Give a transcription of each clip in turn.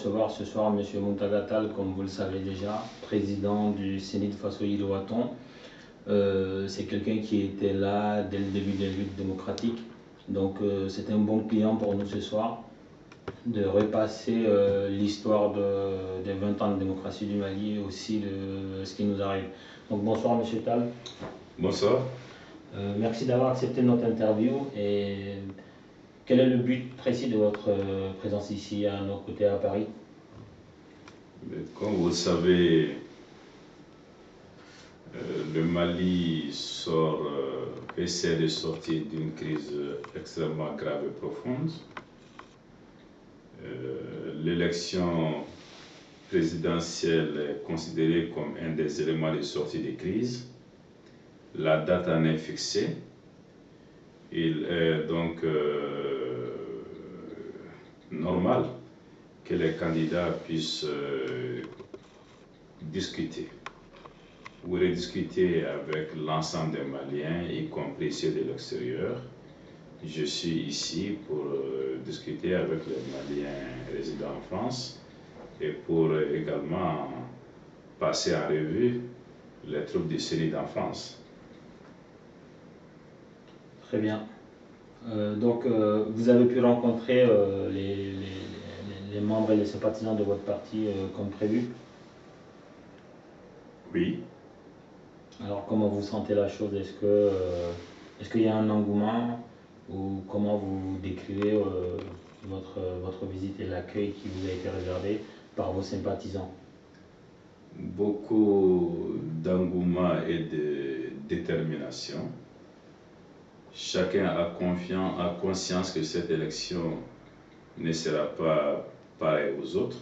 recevoir ce soir M. Muntaga Tall, comme vous le savez déjà, président du CENID Faso-Yilwaton. C'est quelqu'un qui était là dès le début des luttes démocratiques. Donc c'est un bon client pour nous ce soir de repasser l'histoire des 20 ans de démocratie du Mali et aussi de ce qui nous arrive. Donc bonsoir M. Tall. Bonsoir. Merci d'avoir accepté notre interview. Et quel est le but précis de votre présence ici à nos côtés à Paris? Comme vous le savez, le Mali essaie de sortir d'une crise extrêmement grave et profonde. L'élection présidentielle est considérée comme un des éléments de sortie de crise. La date en est fixée. Il est donc normal que les candidats puissent discuter ou rediscuter avec l'ensemble des Maliens, y compris ceux de l'extérieur. Je suis ici pour discuter avec les Maliens résidant en France et pour également passer en revue les troupes du CENID en France. Très bien. Donc, vous avez pu rencontrer les membres et les sympathisants de votre parti comme prévu? Oui. Alors, comment vous sentez la chose? Est-ce qu'il y a un engouement ou comment vous décrivez votre visite et l'accueil qui vous a été réservé par vos sympathisants? Beaucoup d'engouement et de détermination. Chacun a conscience que cette élection ne sera pas pareille aux autres.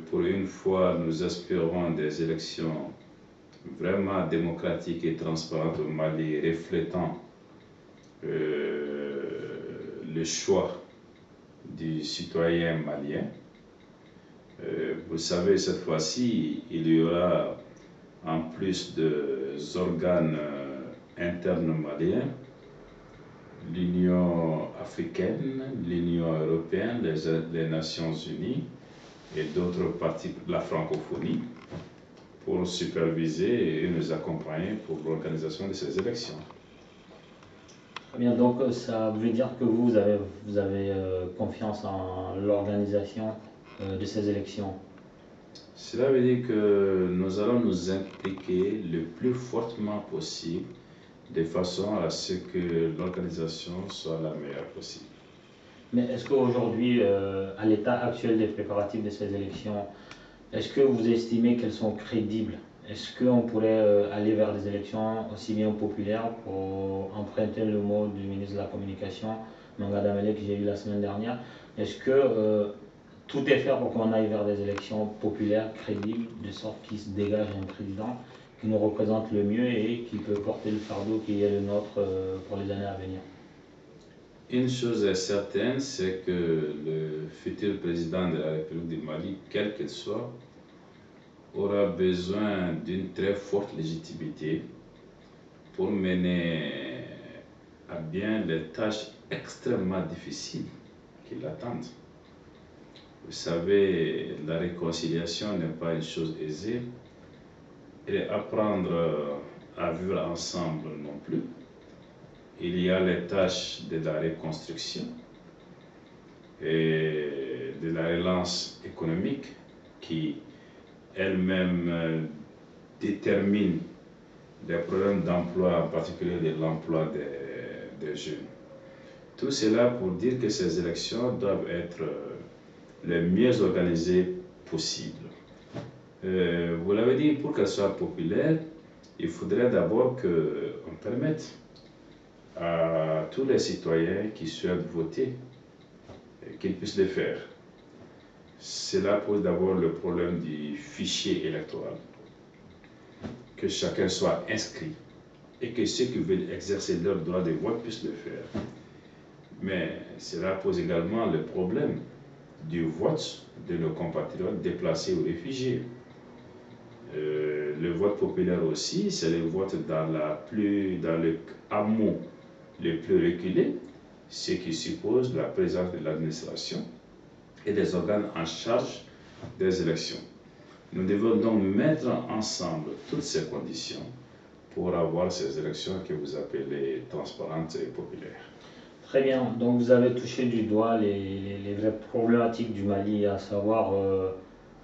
Pour une fois, nous espérons des élections vraiment démocratiques et transparentes au Mali, reflétant le choix du citoyen malien. Vous savez, cette fois-ci, il y aura, en plus des organes internes maliens, l'Union africaine, l'Union européenne, les Nations unies et d'autres parties, la francophonie, pour superviser et nous accompagner pour l'organisation de ces élections. Très bien, donc ça veut dire que vous avez confiance en l'organisation de ces élections? Cela veut dire que nous allons nous impliquer le plus fortement possible de façon à ce que l'organisation soit la meilleure possible. Mais est-ce qu'aujourd'hui, à l'état actuel des préparatifs de ces élections, est-ce que vous estimez qu'elles sont crédibles? Est-ce qu'on pourrait aller vers des élections aussi bien populaires, pour emprunter le mot du ministre de la Communication, Mangada Mele, que j'ai eu la semaine dernière? Est-ce que tout est fait pour qu'on aille vers des élections populaires, crédibles, de sorte qu'il se dégage un président qui nous représente le mieux et qui peut porter le fardeau qui est le nôtre pour les années à venir? Une chose est certaine, c'est que le futur président de la République du Mali, quel qu'il soit, aura besoin d'une très forte légitimité pour mener à bien les tâches extrêmement difficiles qui l'attendent. Vous savez, la réconciliation n'est pas une chose aisée et apprendre à vivre ensemble non plus. Il y a les tâches de la reconstruction et de la relance économique qui elle-même détermine les problèmes d'emploi, en particulier de l'emploi des jeunes. Tout cela pour dire que ces élections doivent être les mieux organisées possibles. Vous l'avez dit, pour qu'elles soient populaires, il faudrait d'abord qu'on permette à tous les citoyens qui souhaitent voter qu'ils puissent le faire. Cela pose d'abord le problème du fichier électoral, que chacun soit inscrit et que ceux qui veulent exercer leur droit de vote puissent le faire. Mais cela pose également le problème du vote de nos compatriotes déplacés ou réfugiés. Le vote populaire aussi, c'est le vote dans le hameau le plus reculé, ce qui suppose la présence de l'administration et des organes en charge des élections. Nous devons donc mettre ensemble toutes ces conditions pour avoir ces élections que vous appelez transparentes et populaires. Très bien, donc vous avez touché du doigt les vraies problématiques du Mali, à savoir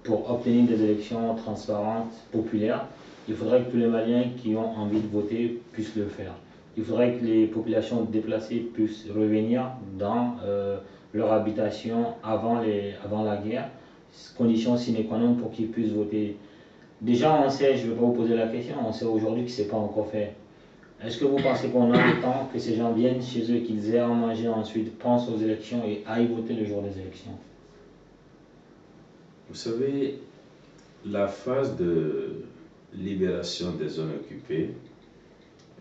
pour obtenir des élections transparentes, populaires, il faudrait que tous les Maliens qui ont envie de voter puissent le faire. Il faudrait que les populations déplacées puissent revenir dans leur habitation avant la guerre, condition sine qua non pour qu'ils puissent voter. Déjà, on sait, je ne vais pas vous poser la question, on sait aujourd'hui que ce n'est pas encore fait. Est-ce que vous pensez qu'on a le temps que ces gens viennent chez eux, qu'ils aient à manger ensuite, pensent aux élections et aillent voter le jour des élections? Vous savez, la phase de libération des zones occupées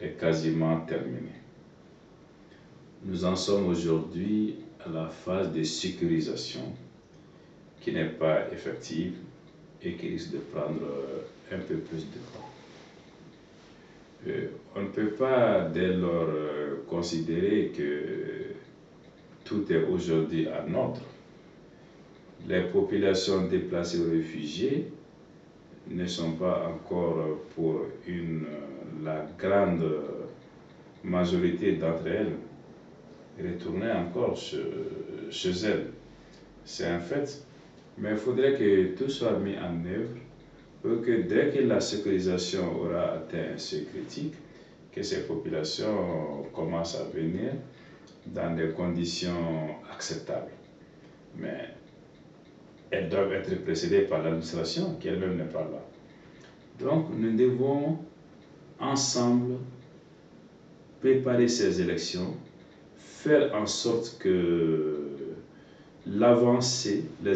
est quasiment terminée. Nous en sommes aujourd'hui à la phase de sécurisation qui n'est pas effective et qui risque de prendre un peu plus de temps. On ne peut pas dès lors considérer que tout est aujourd'hui en ordre. Les populations déplacées ou réfugiées ne sont pas encore pour la grande majorité d'entre elles retournées encore chez elles. C'est un fait, mais il faudrait que tout soit mis en œuvre pour que dès que la sécurisation aura atteint un seuil critique, que ces populations commencent à venir dans des conditions acceptables. Mais elles doivent être précédées par l'administration qui elle-même n'est pas là. Donc nous devons ensemble préparer ces élections, faire en sorte que les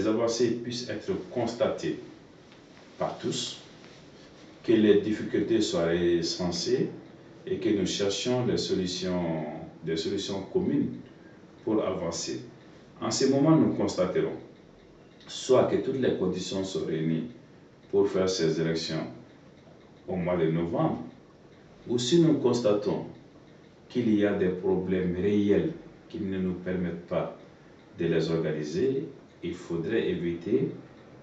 avancées puissent être constatées par tous, que les difficultés soient recensées et que nous cherchions des solutions communes pour avancer. En ce moment, nous constaterons soit que toutes les conditions sont réunies pour faire ces élections au mois de novembre, ou si nous constatons qu'il y a des problèmes réels qui ne nous permettent pas de les organiser, il faudrait éviter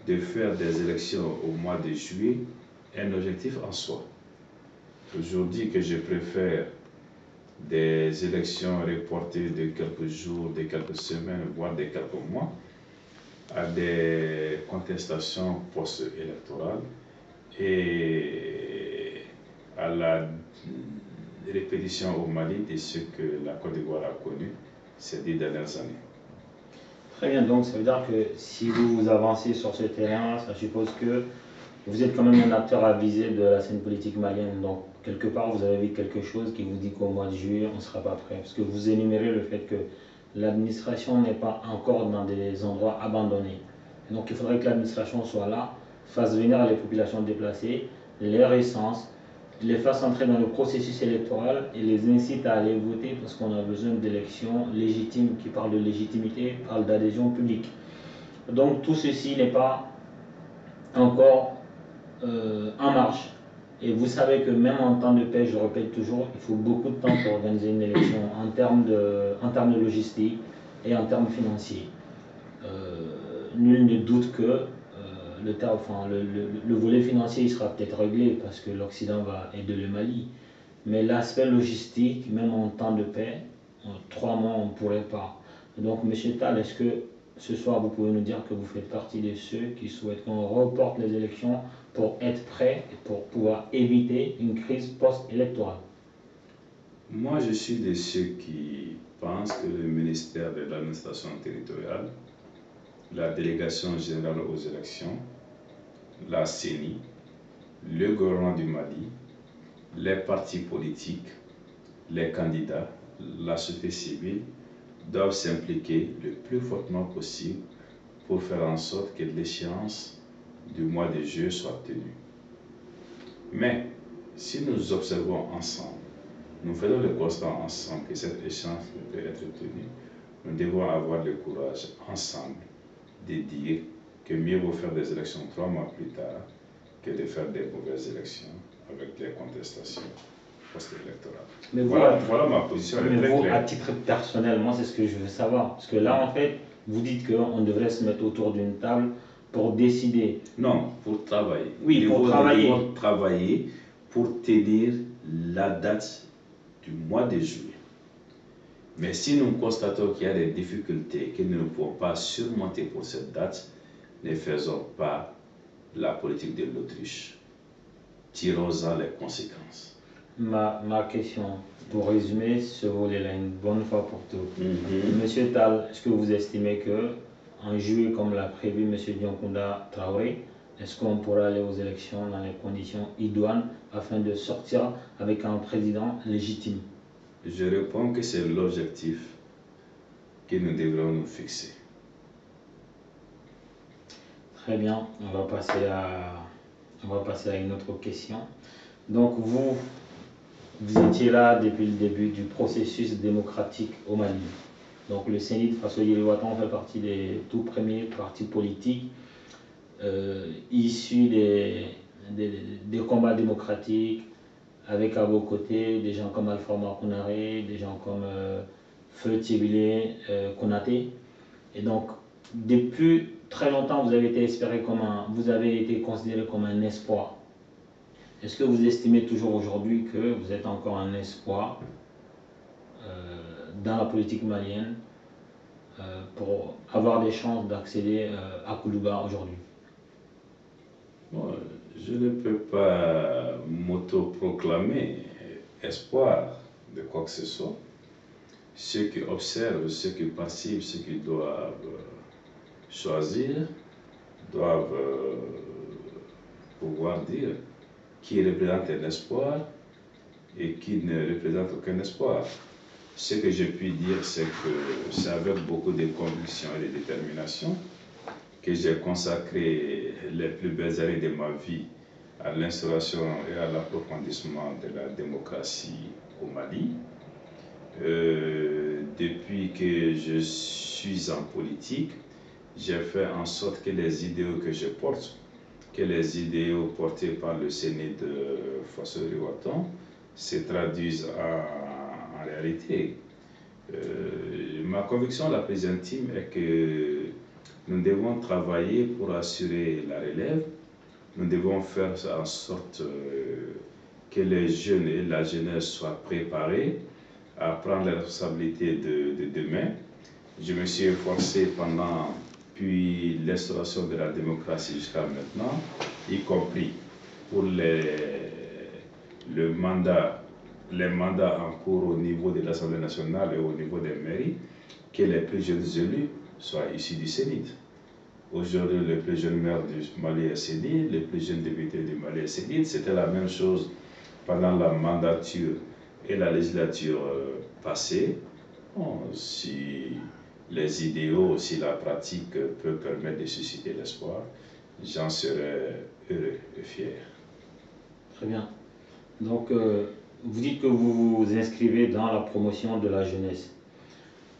de faire des élections au mois de juillet un objectif en soi. Je dis que je préfère des élections reportées de quelques jours, de quelques semaines, voire de quelques mois, à des contestations post-électorales et à la répétition au Mali de ce que la Côte d'Ivoire a connu ces 10 dernières années. Très bien, donc ça veut dire que si vous avancez sur ce terrain, ça suppose que vous êtes quand même un acteur avisé de la scène politique malienne. Donc quelque part, vous avez vu quelque chose qui vous dit qu'au mois de juillet, on ne sera pas prêt. Parce que vous énumérez le fait que l'administration n'est pas encore dans des endroits abandonnés. Et donc il faudrait que l'administration soit là, fasse venir les populations déplacées, les recense, les fasse entrer dans le processus électoral et les incite à aller voter parce qu'on a besoin d'élections légitimes qui parlent de légitimité, parlent d'adhésion publique. Donc tout ceci n'est pas encore en marche. Et vous savez que même en temps de paix, je répète toujours, il faut beaucoup de temps pour organiser une élection en termes de logistique et en termes financiers. Nul ne doute que le volet financier il sera peut-être réglé parce que l'Occident va aider le Mali. Mais l'aspect logistique, même en temps de paix, en 3 mois, on ne pourrait pas. Donc, M. Tal, est-ce que ce soir, vous pouvez nous dire que vous faites partie de ceux qui souhaitent qu'on reporte les élections pour être prêts et pour pouvoir éviter une crise post-électorale? Moi, je suis de ceux qui pensent que le ministère de l'administration territoriale, la délégation générale aux élections, la CENI, le gouvernement du Mali, les partis politiques, les candidats, la société civile doivent s'impliquer le plus fortement possible pour faire en sorte que l'échéance du mois de juillet soit tenue. Mais si nous observons ensemble, nous faisons le constat ensemble que cette échéance ne peut être tenue, nous devons avoir le courage ensemble de dire que mieux vaut faire des élections 3 mois plus tard que de faire des mauvaises élections avec des contestations post-électorales. Mais voilà ma position. Mais vous, à titre personnel, moi c'est ce que je veux savoir. Parce que là, en fait, Vous dites qu'on devrait se mettre autour d'une table pour décider. Non, pour travailler. Oui, pour travailler. Nous devons travailler pour tenir la date du mois de juillet. Mais si nous constatons qu'il y a des difficultés que nous ne pouvons pas surmonter pour cette date, ne faisons pas la politique de l'autruche. Tirons-en les conséquences. Ma question, pour résumer ce volet-là une bonne fois pour toutes. Monsieur Tal, est-ce que vous estimez que en juillet, comme l'a prévu Monsieur Dioncounda Traoré, est-ce qu'on pourra aller aux élections dans les conditions idoines afin de sortir avec un président légitime? Je réponds que c'est l'objectif que nous devrons nous fixer. Très bien, on va passer à une autre question. Donc vous étiez là depuis le début du processus démocratique au Mali. Donc le CENID Faso Yewwi Watan fait partie des tout premiers partis politiques issus des combats démocratiques, avec à vos côtés des gens comme Alpha Konaré, des gens comme Feu Thiebilé Konaté. Et donc depuis très longtemps, vous avez été considéré comme un espoir. Est-ce que vous estimez toujours aujourd'hui que vous êtes encore un espoir dans la politique malienne pour avoir des chances d'accéder à Koulouba aujourd'hui? Bon, je ne peux pas m'auto-proclamer espoir de quoi que ce soit. Ceux qui observent, ceux qui participent, ceux qui doivent choisir, doivent pouvoir dire qui représente un espoir et qui ne représente aucun espoir. Ce que je puis dire, c'est que c'est avec beaucoup de conviction et de détermination que j'ai consacré les plus belles années de ma vie à l'instauration et à l'approfondissement de la démocratie au Mali. Depuis que je suis en politique, j'ai fait en sorte que les idéaux que je porte, que les idéaux portés par le CENID Faso Yewwi Watan se traduisent en réalité. Ma conviction la plus intime est que nous devons travailler pour assurer la relève. Nous devons faire en sorte que les jeunes et la jeunesse soient préparés à prendre les responsabilités de demain. Je me suis efforcé depuis l'instauration de la démocratie jusqu'à maintenant, y compris pour les mandats en cours au niveau de l'Assemblée nationale et au niveau des mairies, que les plus jeunes élus soient issus du CENID. Aujourd'hui, le plus jeune maire du Mali est CENID, les plus jeunes députés du Mali est CENID. C'était la même chose pendant la mandature et la législature passée. Bon, si les idéaux, si la pratique peut permettre de susciter l'espoir, j'en serais heureux et fier. Très bien. Donc, vous dites que vous vous inscrivez dans la promotion de la jeunesse.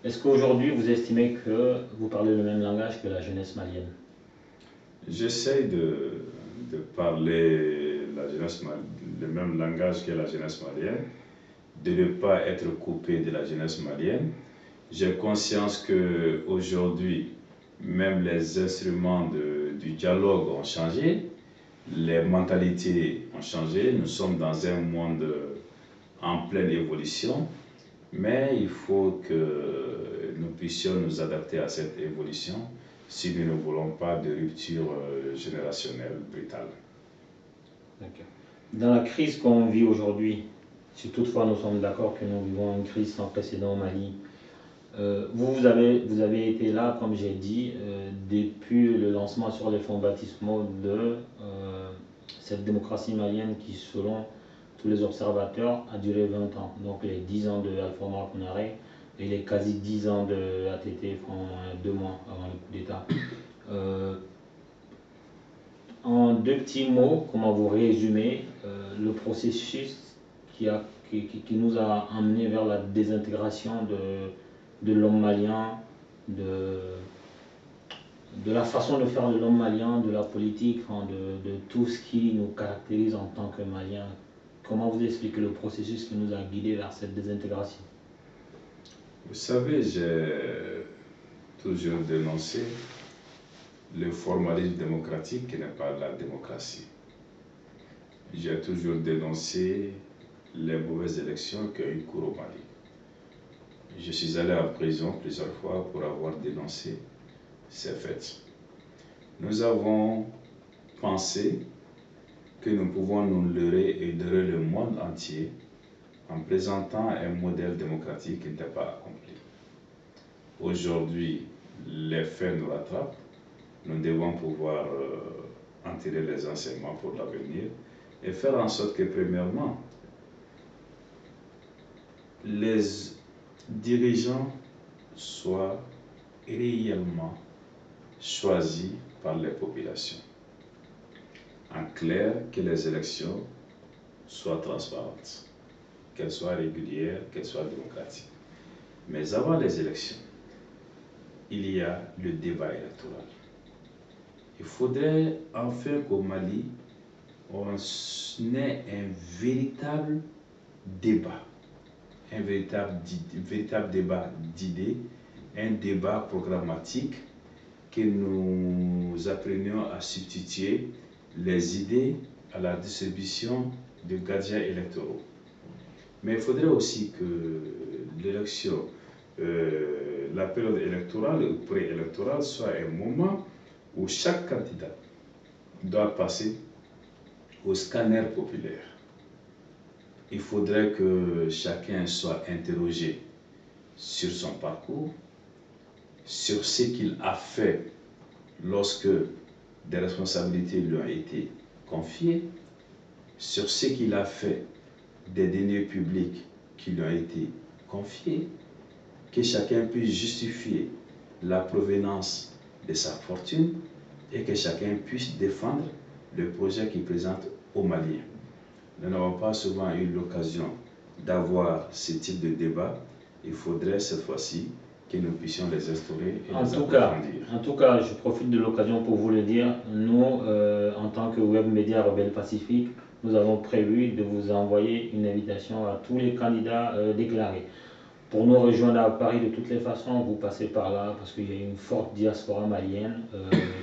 Est-ce qu'aujourd'hui, vous estimez que vous parlez le même langage que la jeunesse malienne? J'essaie de parler le même langage que la jeunesse malienne, de ne pas être coupé de la jeunesse malienne. J'ai conscience qu'aujourd'hui, même les instruments du dialogue ont changé, les mentalités ont changé, nous sommes dans un monde en pleine évolution, mais il faut que nous puissions nous adapter à cette évolution si nous ne voulons pas de rupture générationnelle brutale. Dans la crise qu'on vit aujourd'hui, si toutefois nous sommes d'accord que nous vivons une crise sans précédent au Mali, vous avez été là, comme j'ai dit, depuis le lancement sur les fonds baptismaux de cette démocratie malienne qui, selon tous les observateurs, a duré 20 ans. Donc les 10 ans de Alpha Konaré et les quasi 10 ans de ATT, 2 mois avant le coup d'État. En 2 petits mots, comment vous résumez le processus qui nous a amené vers la désintégration de l'homme malien, de la façon de faire de l'homme malien, de la politique, de tout ce qui nous caractérise en tant que Maliens? Comment vous expliquez le processus qui nous a guidés vers cette désintégration? Vous savez, j'ai toujours dénoncé le formalisme démocratique qui n'est pas la démocratie. J'ai toujours dénoncé les mauvaises élections qui ont eu cours au Mali. Je suis allé en prison plusieurs fois pour avoir dénoncé ces faits. Nous avons pensé que nous pouvons nous leurrer et leurrer le monde entier en présentant un modèle démocratique qui n'était pas accompli. Aujourd'hui, les faits nous rattrapent. Nous devons pouvoir en tirer les enseignements pour l'avenir et faire en sorte que, premièrement, les dirigeants soient réellement choisis par les populations. En clair, que les élections soient transparentes, qu'elles soient régulières, qu'elles soient démocratiques. Mais avant les élections, il y a le débat électoral. Il faudrait enfin qu'au Mali, on ait un véritable débat, un véritable débat d'idées, un débat programmatique, que nous apprenions à substituer les idées à la distribution de gadgets électoraux. Mais il faudrait aussi que l'élection, la période électorale ou préélectorale soit un moment où chaque candidat doit passer au scanner populaire. Il faudrait que chacun soit interrogé sur son parcours, sur ce qu'il a fait lorsque des responsabilités lui ont été confiées, sur ce qu'il a fait des deniers publics qui lui ont été confiés, que chacun puisse justifier la provenance de sa fortune et que chacun puisse défendre le projet qu'il présente aux Maliens. Nous n'avons pas souvent eu l'occasion d'avoir ce type de débat. Il faudrait cette fois-ci que nous puissions les instaurer et les approfondir. En tout cas, je profite de l'occasion pour vous le dire. Nous, en tant que Web Média Rebelle Pacifique, nous avons prévu de vous envoyer une invitation à tous les candidats déclarés. Pour nous rejoindre à Paris, de toutes les façons, vous passez par là parce qu'il y a une forte diaspora malienne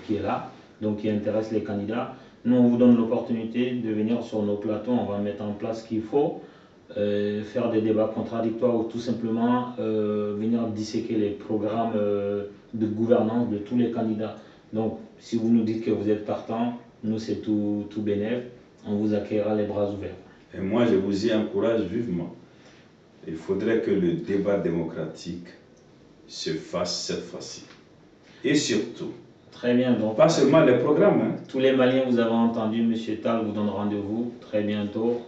qui est là, donc qui intéresse les candidats. Nous, on vous donne l'opportunité de venir sur nos plateaux, on va mettre en place ce qu'il faut, faire des débats contradictoires ou tout simplement venir disséquer les programmes de gouvernance de tous les candidats. Donc, si vous nous dites que vous êtes partant, nous, c'est tout bénef, on vous accueillera les bras ouverts. Et moi, je vous y encourage vivement. Il faudrait que le débat démocratique se fasse cette fois-ci. Et surtout, très bien, donc, pas seulement les programmes. Hein. Tous les Maliens, vous avez entendu, M. Tal vous donne rendez-vous très bientôt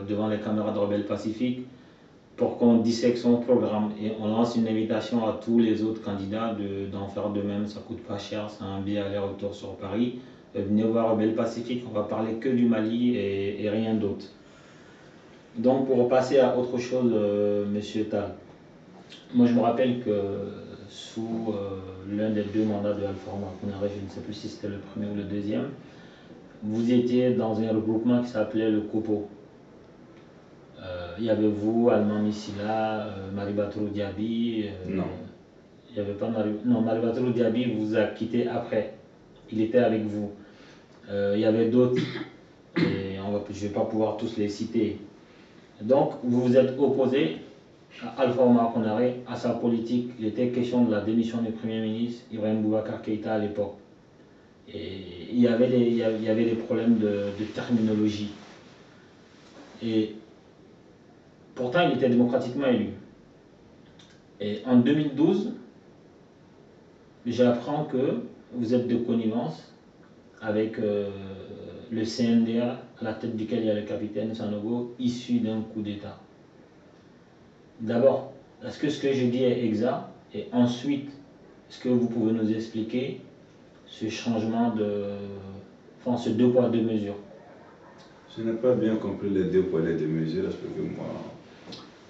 devant les caméras de Rebelle Pacifique pour qu'on dissèque son programme. Et on lance une invitation à tous les autres candidats d'en faire de même. Ça ne coûte pas cher, c'est un billet aller-retour sur Paris. Venez voir Rebelle Pacifique, on va parler que du Mali et rien d'autre. Donc pour passer à autre chose, M. Tal, moi je me rappelle que sous l'un des deux mandats de Alpha Makonaré, je ne sais plus si c'était le premier ou le deuxième, vous étiez dans un regroupement qui s'appelait le COPO. Il y avait vous, Alman Missila, Maribatrou Diaby. Non. Il n'y avait pas Maribatrou Diaby vous a quitté après. Il était avec vous. Il y avait d'autres, et je ne vais pas pouvoir tous les citer. Donc, vous vous êtes opposé à Alpha Omar Konaré, à sa politique. Il était question de la démission du Premier ministre Ibrahim Boubacar Keïta à l'époque. Et il y avait des problèmes de terminologie. Et pourtant, il était démocratiquement élu. Et en 2012, j'apprends que vous êtes de connivence avec le CNDA, à la tête duquel il y a le capitaine Sanogo, issu d'un coup d'État. D'abord, est-ce que ce que je dis est exact? Et ensuite, est-ce que vous pouvez nous expliquer ce changement enfin, ce deux poids, deux mesures? Je n'ai pas bien compris les deux poids, deux mesures, expliquez-moi.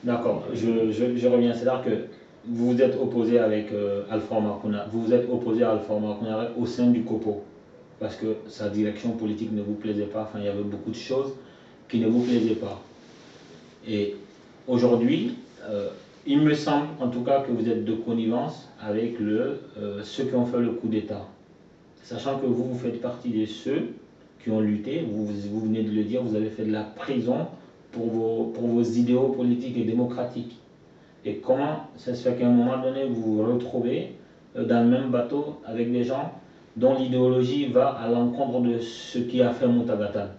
D'accord, je reviens. C'est-à-dire que vous vous êtes opposé avec Alpha Makonaré, vous vous êtes opposé à Alpha Makonaré au sein du COPO, parce que sa direction politique ne vous plaisait pas, enfin il y avait beaucoup de choses qui ne vous plaisaient pas. Et aujourd'hui, Il me semble en tout cas que vous êtes de connivence avec ceux qui ont fait le coup d'État. Sachant que vous faites partie de ceux qui ont lutté, vous venez de le dire, vous avez fait de la prison pour vos idéaux politiques et démocratiques. Et comment ça se fait qu'à un moment donné, vous vous retrouvez dans le même bateau avec des gens dont l'idéologie va à l'encontre de ce qui a fait Moutagatane?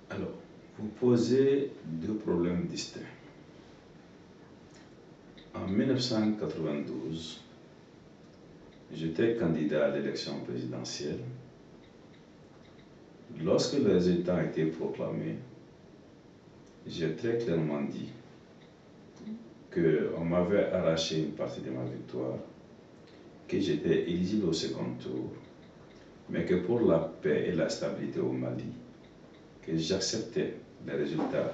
Alors, vous posez deux problèmes distincts. En 1992, j'étais candidat à l'élection présidentielle. Lorsque le résultat a été proclamé, j'ai très clairement dit qu'on m'avait arraché une partie de ma victoire, que j'étais éligible au second tour, mais que pour la paix et la stabilité au Mali, que j'acceptais les résultats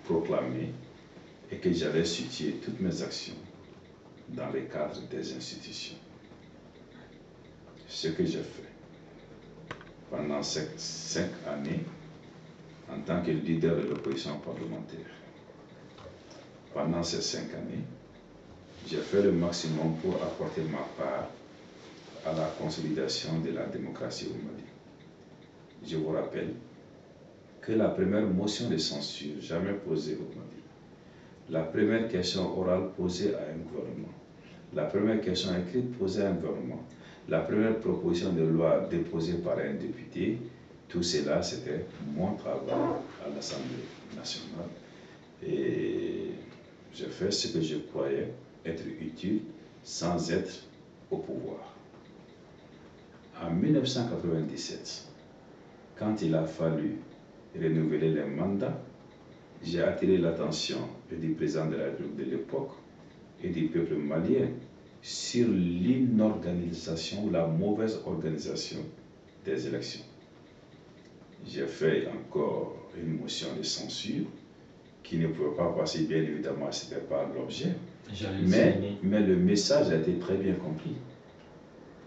proclamés et que j'allais situer toutes mes actions dans les cadres des institutions. Ce que j'ai fait pendant 5 années en tant que leader de l'opposition parlementaire. Pendant ces 5 années, j'ai fait le maximum pour apporter ma part à la consolidation de la démocratie au Mali. Je vous rappelle que la première motion de censure jamais posée au Mali, la première question orale posée à un gouvernement, la première question écrite posée à un gouvernement, la première proposition de loi déposée par un député, tout cela c'était mon travail à l'Assemblée nationale. Et j'ai fait ce que je croyais être utile sans être au pouvoir. En 1997, quand il a fallu renouveler les mandats, j'ai attiré l'attention du président de la République de l'époque et du peuple malien sur l'inorganisation ou la mauvaise organisation des élections. J'ai fait encore une motion de censure qui ne pouvait pas passer, bien évidemment, ce n'était pas l'objet. Mais le message a été très bien compris.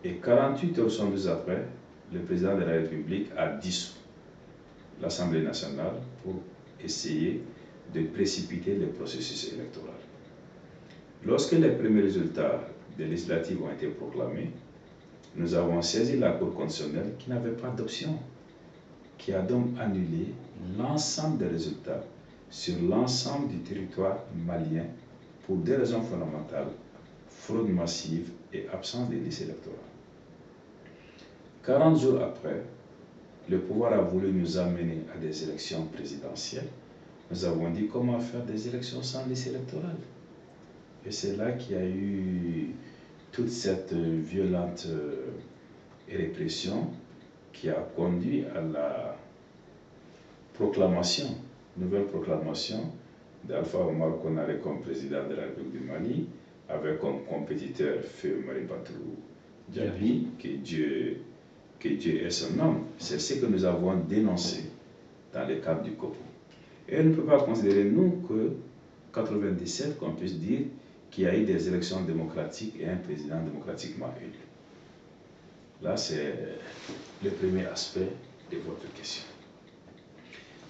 Et 48 heures sont après, le président de la République a dissous l'Assemblée nationale pour essayer de précipiter le processus électoral. Lorsque les premiers résultats des législatives ont été proclamés, nous avons saisi la Cour constitutionnelle qui n'avait pas d'option, qui a donc annulé l'ensemble des résultats sur l'ensemble du territoire malien pour des raisons fondamentales, fraude massive et absence de liste électorale. 40 jours après, le pouvoir a voulu nous amener à des élections présidentielles. Nous avons dit comment faire des élections sans liste électorale. Et c'est là qu'il y a eu toute cette violente répression qui a conduit à la proclamation, nouvelle proclamation d'Alpha Omar Konaré comme président de la République du Mali, avec comme compétiteur Feu Maribatrou Diaby, que Dieu est son homme. C'est ce que nous avons dénoncé dans le cadre du COPO. Et on ne peut pas considérer, nous, que 97, qu'on puisse dire qu'il y a eu des élections démocratiques et un président démocratiquement élu. Là, c'est le premier aspect de votre question.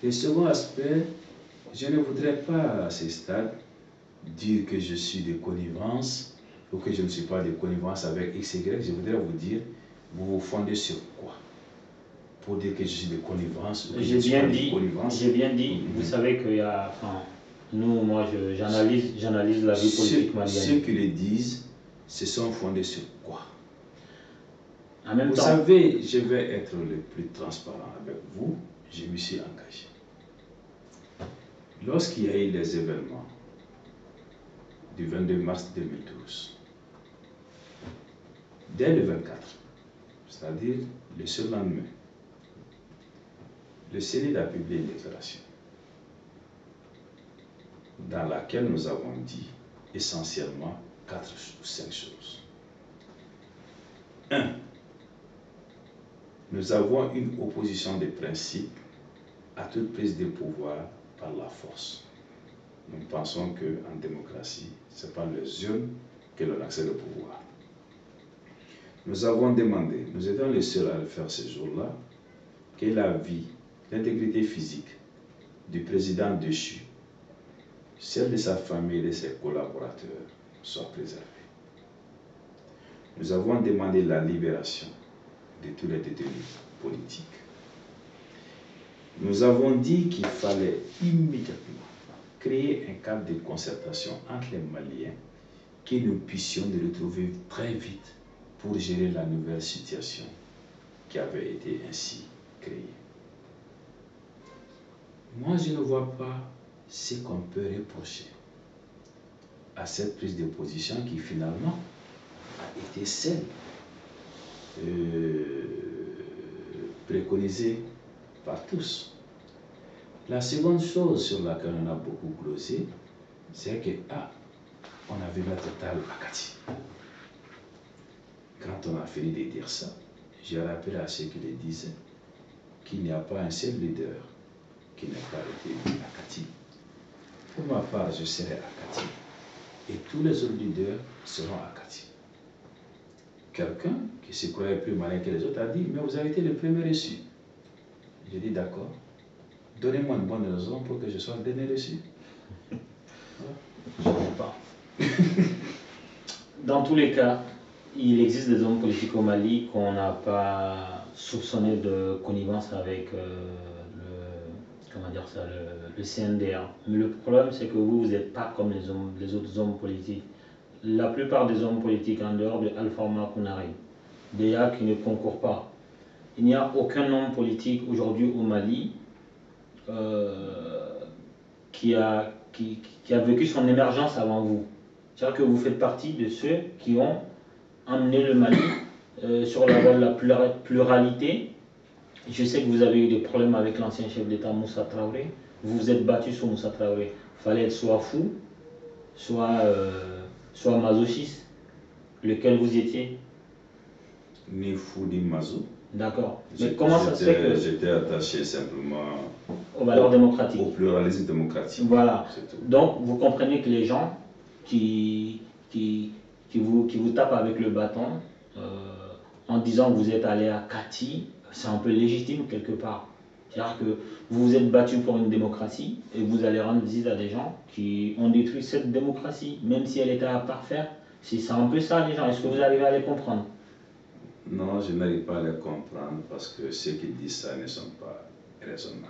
Le second aspect, je ne voudrais pas à ce stade dire que je suis de connivence ou que je ne suis pas de connivence avec XY. Je voudrais vous dire, vous vous fondez sur quoi pour dire que je suis de connivence ou que je ne suis pas de connivence? J'ai bien dit, vous savez qu'il y a... Enfin, moi, j'analyse la vie politique malienne. Ceux qui le disent se sont fondés sur quoi? En même vous temps, savez, je vais être le plus transparent avec vous, je me suis engagé. Lorsqu'il y a eu les événements du 22 mars 2012, dès le 24, c'est-à-dire le surlendemain, le Sénat a publié une déclaration dans laquelle nous avons dit essentiellement 4 ou 5 choses. 1. Nous avons une opposition de principe à toute prise de pouvoir par la force. Nous pensons qu'en démocratie, ce n'est pas les urnes que l'on accède au pouvoir. Nous avons demandé, nous étions les seuls à le faire ce jour-là, que la vie, l'intégrité physique du président déchu celle de sa famille et de ses collaborateurs soit préservée. Nous avons demandé la libération de tous les détenus politiques. Nous avons dit qu'il fallait immédiatement créer un cadre de concertation entre les Maliens que nous puissions nous retrouver très vite pour gérer la nouvelle situation qui avait été ainsi créée. Moi, je ne vois pas ce qu'on peut reprocher à cette prise de position qui finalement a été celle préconisée par tous. La seconde chose sur laquelle on a beaucoup glosé, c'est que on a vu la totale à Kati. Quand on a fini de dire ça, j'ai rappelé à ceux qui le disaient qu'il n'y a pas un seul leader qui n'a pas été vu à Kati. Pour ma part, je serai à Kati et tous les autres leaders seront à Kati. Quelqu'un qui se croyait plus malin que les autres a dit « Mais vous avez été le premier reçu ». J'ai dit « D'accord, donnez-moi une bonne raison pour que je sois le dernier reçu ». Je ne sais pas. Dans tous les cas, il existe des hommes politiques au Mali qu'on n'a pas soupçonné de connivence avec le CNDA. Mais le problème, c'est que vous n'êtes pas comme les autres hommes politiques. La plupart des hommes politiques, en dehors de Alpha Makounari, des gars qui ne concourent pas, il n'y a aucun homme politique aujourd'hui au Mali qui a vécu son émergence avant vous. C'est-à-dire que vous faites partie de ceux qui ont emmené le Mali sur la voie de la pluralité. Je sais que vous avez eu des problèmes avec l'ancien chef d'État Moussa Traoré. Vous vous êtes battu sur Moussa Traoré. Il fallait être soit fou, soit masochiste. Lequel vous étiez? Ni fou ni maso. D'accord. Mais comment ça se fait que... J'étais attaché simplement aux valeurs démocratiques. Au pluralisme démocratique. Voilà. Donc vous comprenez que les gens qui vous tapent avec le bâton en disant que vous êtes allé à Kati, c'est un peu légitime quelque part. C'est-à-dire que vous vous êtes battu pour une démocratie et vous allez rendre visite à des gens qui ont détruit cette démocratie, même si elle était à parfaire. C'est un peu ça les gens. Est-ce que vous arrivez à les comprendre? Non, je n'arrive pas à les comprendre parce que ceux qui disent ça ne sont pas raisonnables.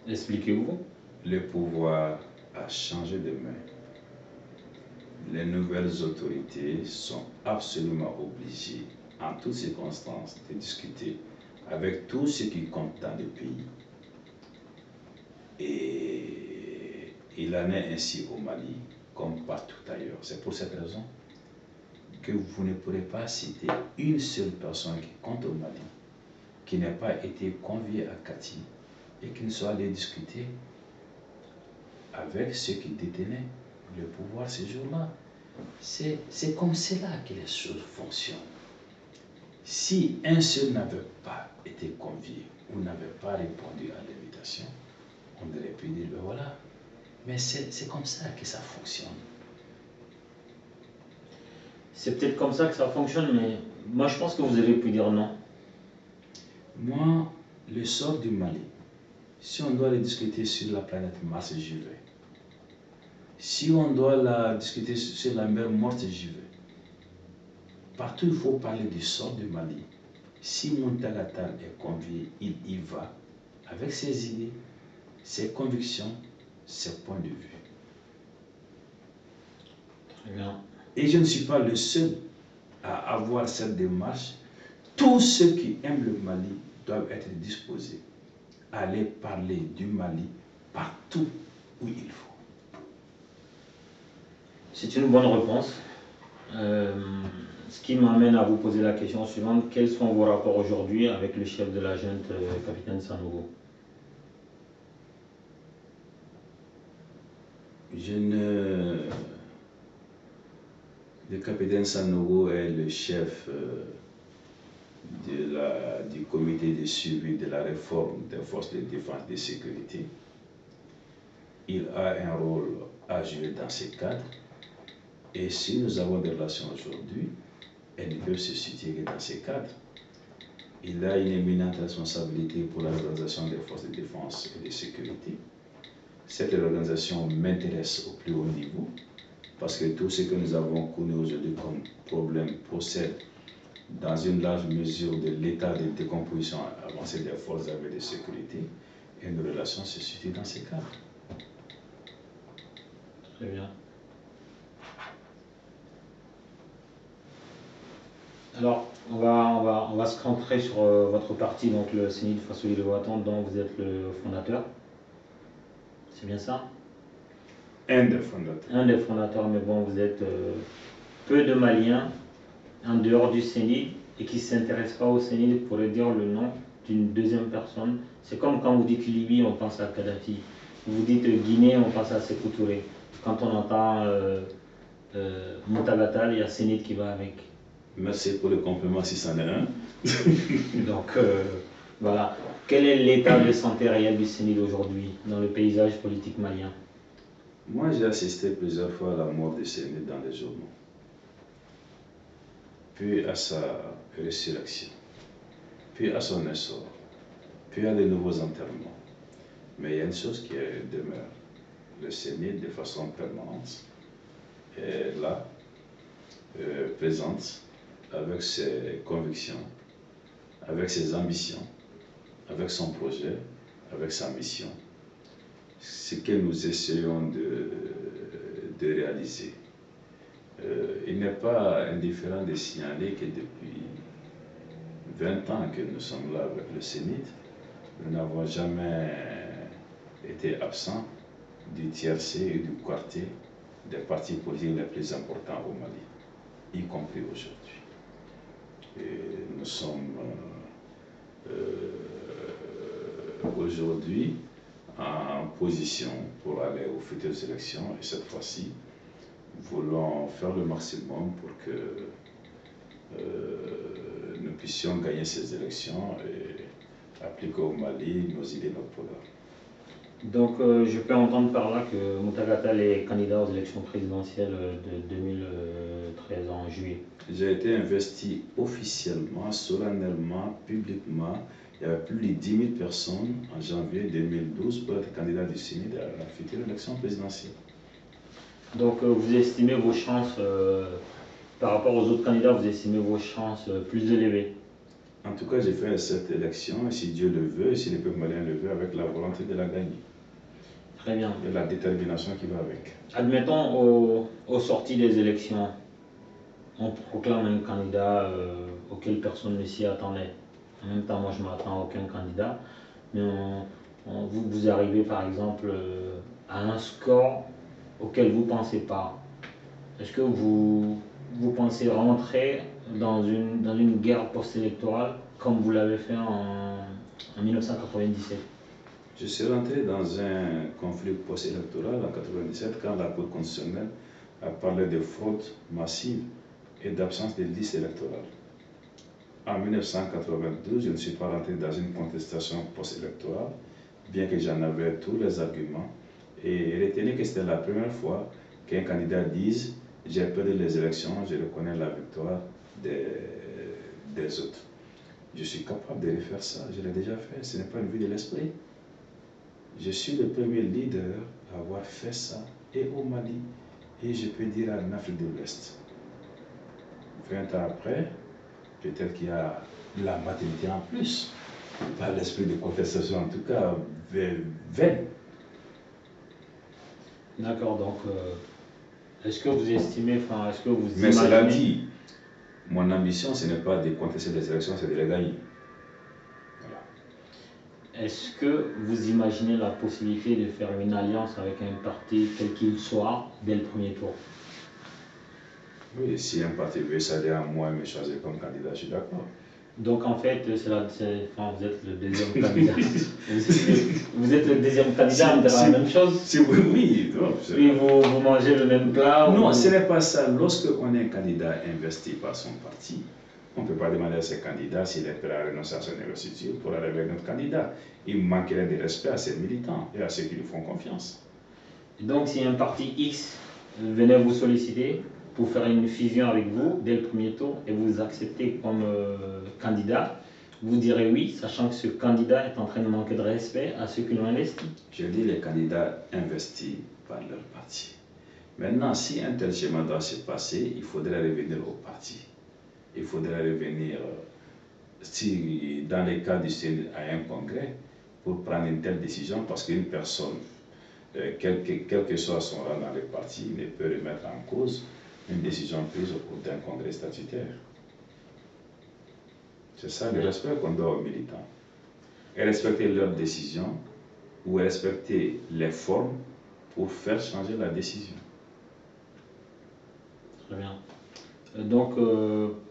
Expliquez-vous. Le pouvoir a changé de main. Les nouvelles autorités sont absolument obligées, en toutes circonstances, de discuter avec tous ceux qui comptent dans le pays. Et il en est ainsi au Mali, comme partout ailleurs. C'est pour cette raison que vous ne pourrez pas citer une seule personne qui compte au Mali, qui n'ait pas été conviée à Kati et qui ne soit allé discuter avec ceux qui détenaient le pouvoir ce jour-là. C'est comme cela que les choses fonctionnent. Si un seul n'avait pas été convié ou n'avait pas répondu à l'invitation, on aurait pu dire, ben voilà. Mais c'est comme ça que ça fonctionne. C'est peut-être comme ça que ça fonctionne, mais moi je pense que vous avez pu dire non. Moi, le sort du Mali, si on doit le discuter sur la planète Mars, j'y vais. Si on doit la discuter sur la mer Morte, j'y vais. Partout, il faut parler du sort du Mali. Si Muntagatan est convié, il y va avec ses idées, ses convictions, ses points de vue. Très bien. Et je ne suis pas le seul à avoir cette démarche. Tous ceux qui aiment le Mali doivent être disposés à aller parler du Mali partout où il faut. C'est une bonne réponse. Ce qui m'amène à vous poser la question suivante. Quels sont vos rapports aujourd'hui avec le chef de la junte, capitaine Sanogo? Le capitaine Sanogo est le chef du comité de suivi de la réforme des forces de défense et de sécurité. Il a un rôle à jouer dans ce cadre. Et si nous avons des relations aujourd'hui, elles ne peuvent se situer que dans ce cadre. Il a une éminente responsabilité pour l'organisation des forces de défense et de sécurité. Cette organisation m'intéresse au plus haut niveau parce que tout ce que nous avons connu aujourd'hui comme problème procède dans une large mesure de l'état de décomposition avancée des forces armées de sécurité et nos relations se situent dans ces cadres. Très bien. Alors, on va se concentrer sur votre parti, donc le CENID Fassouli de Ouattara, dont vous êtes le fondateur. C'est bien ça? Un des fondateurs. Un des fondateurs, mais bon, vous êtes peu de Maliens en dehors du CENID et qui ne s'intéressent pas au CENID pourraient dire le nom d'une deuxième personne. C'est comme quand vous dites Libye, on pense à Kadhafi. Vous dites Guinée, on pense à Sékou Touré. Quand on entend Moutagatal, il y a CENID qui va avec. Merci pour le compliment si c'en est un. Donc voilà. Quel est l'état de santé réel du CENID aujourd'hui dans le paysage politique malien? Moi, j'ai assisté plusieurs fois à la mort du CENID dans les journaux, puis à sa résurrection, puis à son essor, puis à de nouveaux enterrements. Mais il y a une chose qui demeure. Le CENID, de façon permanente, est là, présente, avec ses convictions, avec ses ambitions, avec son projet, avec sa mission. Ce que nous essayons de réaliser. Il n'est pas indifférent de signaler que depuis 20 ans que nous sommes là avec le CENID, nous n'avons jamais été absents du tiercé et du quartier des partis politiques les plus importants au Mali, y compris aujourd'hui. Et nous sommes aujourd'hui en position pour aller aux futures élections et cette fois-ci, voulons faire le maximum pour que nous puissions gagner ces élections et appliquer au Mali nos idées, notre programme. Donc je peux entendre par là que Moutagatal est candidat aux élections présidentielles de 2013 en juillet. J'ai été investi officiellement, solennellement, publiquement. Il y avait plus de 10 000 personnes en janvier 2012 pour être candidat du CENID à la future élection présidentielle. Donc vous estimez vos chances, par rapport aux autres candidats, vous estimez vos chances plus élevées? En tout cas, j'ai fait cette élection, et si Dieu le veut, et si le peuple malien le veut, avec la volonté de la gagner. Très bien. Et la détermination qui va avec. Admettons, aux sorties des élections, on proclame un candidat auquel personne ne s'y attendait. En même temps, moi je ne m'attends à aucun candidat, mais vous arrivez par exemple à un score auquel vous ne pensez pas. Est-ce que vous pensez rentrer dans une guerre post-électorale comme vous l'avez fait en 1997? Je suis rentré dans un conflit post-électoral en 1997 quand la Cour constitutionnelle a parlé de fraude massive et d'absence de liste électorale. En 1992, je ne suis pas rentré dans une contestation post-électorale, bien que j'en avais tous les arguments. Et retenez que c'était la première fois qu'un candidat dise « j'ai perdu les élections, je reconnais la victoire des autres ». Je suis capable de refaire ça, je l'ai déjà fait, ce n'est pas une vue de l'esprit. Je suis le premier leader à avoir fait ça, et au Mali, et je peux dire en Afrique de l'Ouest. 20 ans après, peut-être qu'il y a la maturité en plus, pas l'esprit de contestation, en tout cas, vaine. D'accord, donc est-ce que vous estimez, est-ce que vous Mais imaginez... cela dit, mon ambition, ce n'est pas de contester les élections, c'est de les gagner. Voilà. Est-ce que vous imaginez la possibilité de faire une alliance avec un parti quel qu'il soit dès le premier tour? Oui, si un parti veut s'allier à moi et me choisir comme candidat, je suis d'accord. Donc en fait, vous êtes le deuxième candidat. Vous êtes le deuxième candidat, on dira la même chose. Oui, non. Oui, vous mangez le même plat. Non, ce n'est pas ça. Lorsqu'on est un candidat investi par son parti, on ne peut pas demander à ce candidat s'il est prêt à renoncer à son investiture pour aller avec notre candidat. Il manquerait de respect à ses militants et à ceux qui lui font confiance. Donc si un parti X venait vous solliciter pour faire une fusion avec vous dès le premier tour et vous accepter comme candidat, Vous direz oui, sachant que ce candidat est en train de manquer de respect à ceux qui l'ont investi. Je dis les candidats investis par leur parti. Maintenant, si un tel schéma doit se passer, il faudrait revenir au parti. Il faudrait revenir, si dans les cas du CNI, à un congrès pour prendre une telle décision, parce qu'une personne, quel que soit son rang dans le parti, ne peut remettre en cause une décision prise au cours d'un congrès statutaire. C'est ça le respect qu'on doit aux militants. Et respecter leurs décisions ou respecter les formes pour faire changer la décision. Très bien. Donc,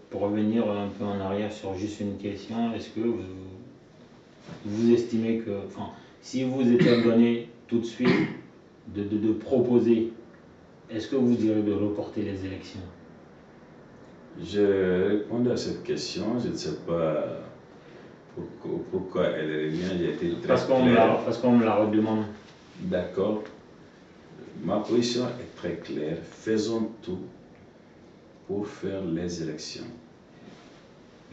pour revenir un peu en arrière sur juste une question, est-ce que vous estimez que, enfin, si vous étiez donné tout de suite de proposer, est-ce que vous direz de reporter les élections? Je réponds à cette question, je ne sais pas pourquoi elle revient, j'ai été très Parce qu'on me la redemande. D'accord. Ma position est très claire. Faisons tout pour faire les élections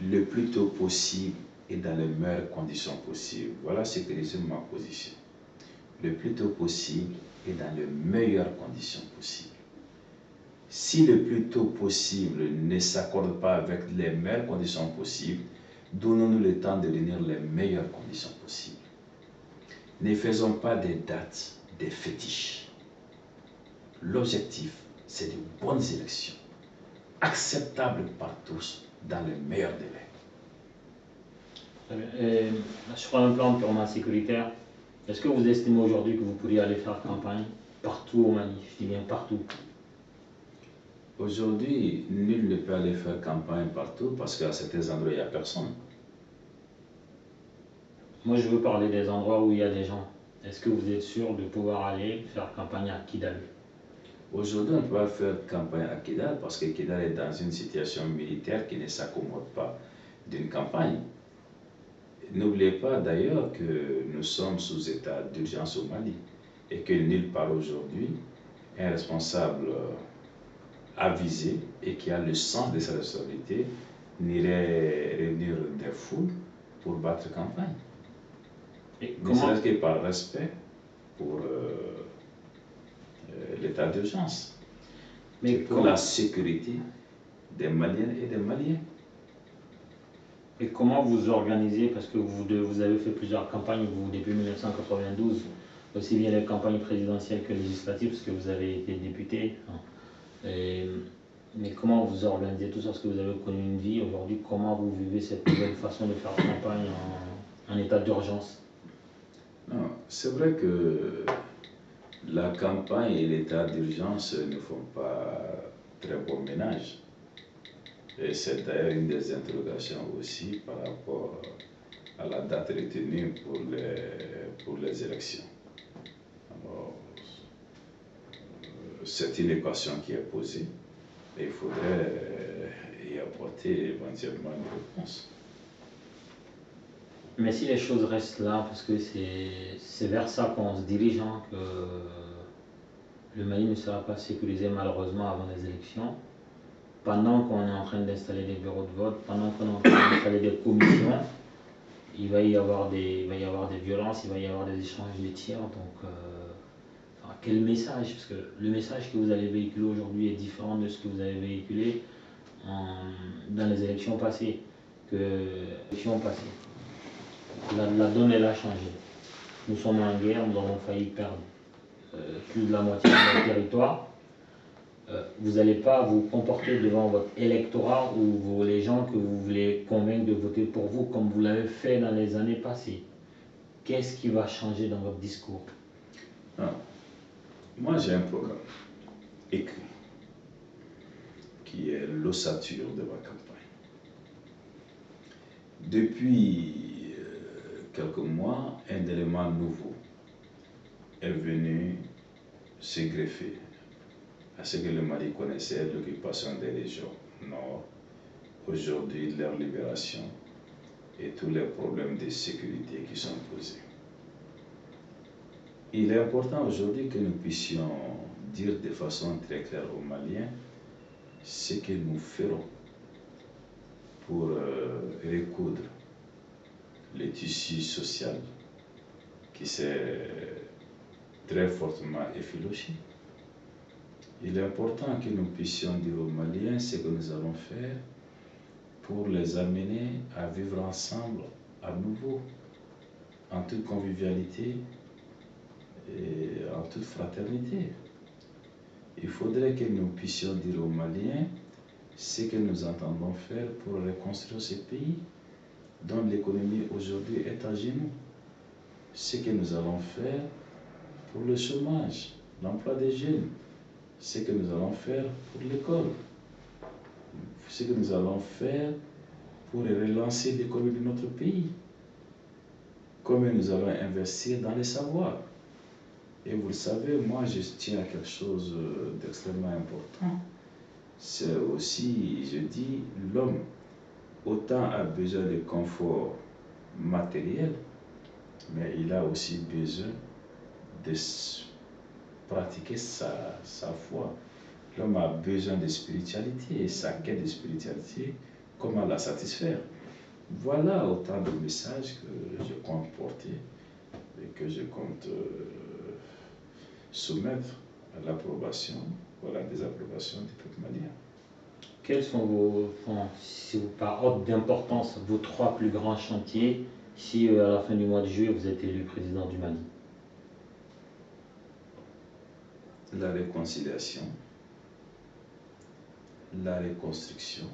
le plus tôt possible et dans les meilleures conditions possibles. Voilà ce que résume ma position. Le plus tôt possible et dans les meilleures conditions possibles. Si le plus tôt possible ne s'accorde pas avec les meilleures conditions possibles, donnons-nous le temps de réunir les meilleures conditions possibles. Ne faisons pas des dates, des fétiches. L'objectif, c'est de bonnes élections, acceptables par tous, dans les meilleurs délais. Très bien. Et sur un plan purement sécuritaire, est-ce que vous estimez aujourd'hui que vous pourriez aller faire campagne partout au Mali? Je dis bien partout. Aujourd'hui, nul ne peut aller faire campagne partout parce qu'à certains endroits, il n'y a personne. Moi, je veux parler des endroits où il y a des gens. Est-ce que vous êtes sûr de pouvoir aller faire campagne à Kidal? Aujourd'hui, on ne peut pas faire campagne à Kidal parce que Kidal est dans une situation militaire qui ne s'accommode pas d'une campagne. N'oubliez pas d'ailleurs que nous sommes sous état d'urgence au Mali et que nulle part aujourd'hui, un responsable avisé et qui a le sens de sa responsabilité n'irait réunir des foules pour battre campagne. Ne serait-ce que par respect pour l'état d'urgence. Mais pour la sécurité des Maliennes et des Maliens. Et comment vous organisez, parce que vous avez fait plusieurs campagnes, vous, depuis 1992, aussi bien les campagnes présidentielles que législatives, parce que vous avez été député. Mais comment vous organisez tout ça, parce que vous avez connu une vie aujourd'hui, comment vous vivez cette nouvelle façon de faire campagne en état d'urgence? Non, c'est vrai que la campagne et l'état d'urgence ne font pas très bon ménage. Et c'est d'ailleurs une des interrogations aussi par rapport à la date retenue pour les élections. Alors, c'est une équation qui est posée et il faudrait y apporter éventuellement une réponse. Mais si les choses restent là, parce que c'est vers ça qu'on se dirige, hein, que le Mali ne sera pas sécurisé malheureusement avant les élections, pendant qu'on est en train d'installer des bureaux de vote, pendant qu'on est en train d'installer des commissions, il va y avoir des violences, il va y avoir des échanges de tirs. Donc, quel message? Parce que le message que vous allez véhiculer aujourd'hui est différent de ce que vous avez véhiculé dans les élections passées. La donne, elle a changé. Nous sommes en guerre, nous avons failli perdre plus de la moitié de notre territoire. Vous n'allez pas vous comporter devant votre électorat ou les gens que vous voulez convaincre de voter pour vous comme vous l'avez fait dans les années passées. Qu'est-ce qui va changer dans votre discours? Moi, j'ai un programme écrit qui est l'ossature de ma campagne. Depuis quelques mois, un élément nouveau est venu se greffer à ce que le Mali connaissait, l'occupation des régions nord, aujourd'hui leur libération et tous les problèmes de sécurité qui sont posés. Il est important aujourd'hui que nous puissions dire de façon très claire aux Maliens ce que nous ferons pour recoudre le tissu social qui s'est très fortement effiloché. Il est important que nous puissions dire aux Maliens ce que nous allons faire pour les amener à vivre ensemble à nouveau, en toute convivialité et en toute fraternité. Il faudrait que nous puissions dire aux Maliens ce que nous entendons faire pour reconstruire ce pays dont l'économie aujourd'hui est à genoux. Ce que nous allons faire pour le chômage, l'emploi des jeunes, ce que nous allons faire pour l'école, ce que nous allons faire pour relancer l'économie de notre pays, comment nous allons investir dans les savoirs. Et vous le savez, moi je tiens à quelque chose d'extrêmement important. C'est aussi, je dis, l'homme autant a besoin de confort matériel, mais il a aussi besoin de pratiquer sa foi. L'homme a besoin de spiritualité et sa quête de spiritualité, comment la satisfaire. Voilà autant de messages que je compte porter et que je compte soumettre à l'approbation ou à la désapprobation du peuple malien. Quels sont vos, si vous par ordre d'importance, vos 3 plus grands chantiers si à la fin du mois de juillet vous êtes élu président du Mali? La réconciliation, la reconstruction,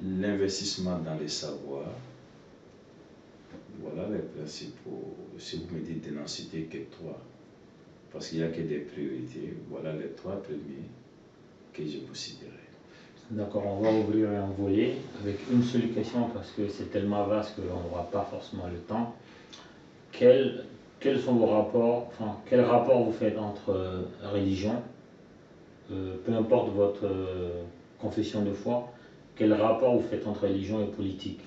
l'investissement dans les savoirs. Voilà les principaux. Si vous me dites de n'en citer que 3, parce qu'il n'y a que des priorités, voilà les 3 premiers que je vous citerai. D'accord, on va ouvrir un volet avec une seule question parce que c'est tellement vaste qu'on n'aura pas forcément le temps. Quels sont vos rapports, quel rapport vous faites entre religion, peu importe votre confession de foi, quel rapport vous faites entre religion et politique?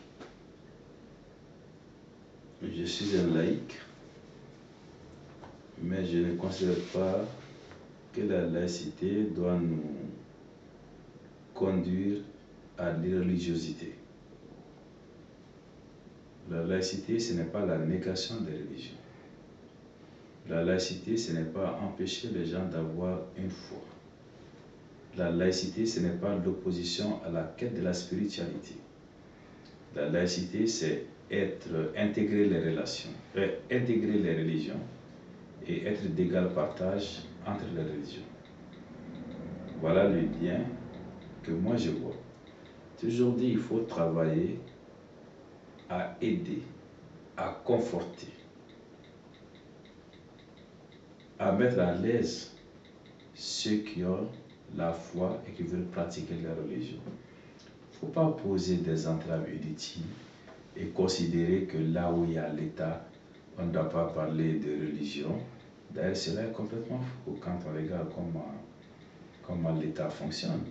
Je suis un laïc, mais je ne considère pas que la laïcité doit nous conduire à l'irreligiosité. La laïcité, ce n'est pas la négation des religions. La laïcité, ce n'est pas empêcher les gens d'avoir une foi. La laïcité, ce n'est pas l'opposition à la quête de la spiritualité. La laïcité, c'est intégrer les relations, intégrer les religions et être d'égal partage entre les religions. Voilà le lien que moi je vois. Toujours dit, il faut travailler à aider, à conforter, à mettre à l'aise ceux qui ont la foi et qui veulent pratiquer la religion. Il ne faut pas poser des entraves inutiles et considérer que là où il y a l'État, on ne doit pas parler de religion. D'ailleurs, cela est complètement faux quand on regarde comment l'État fonctionne.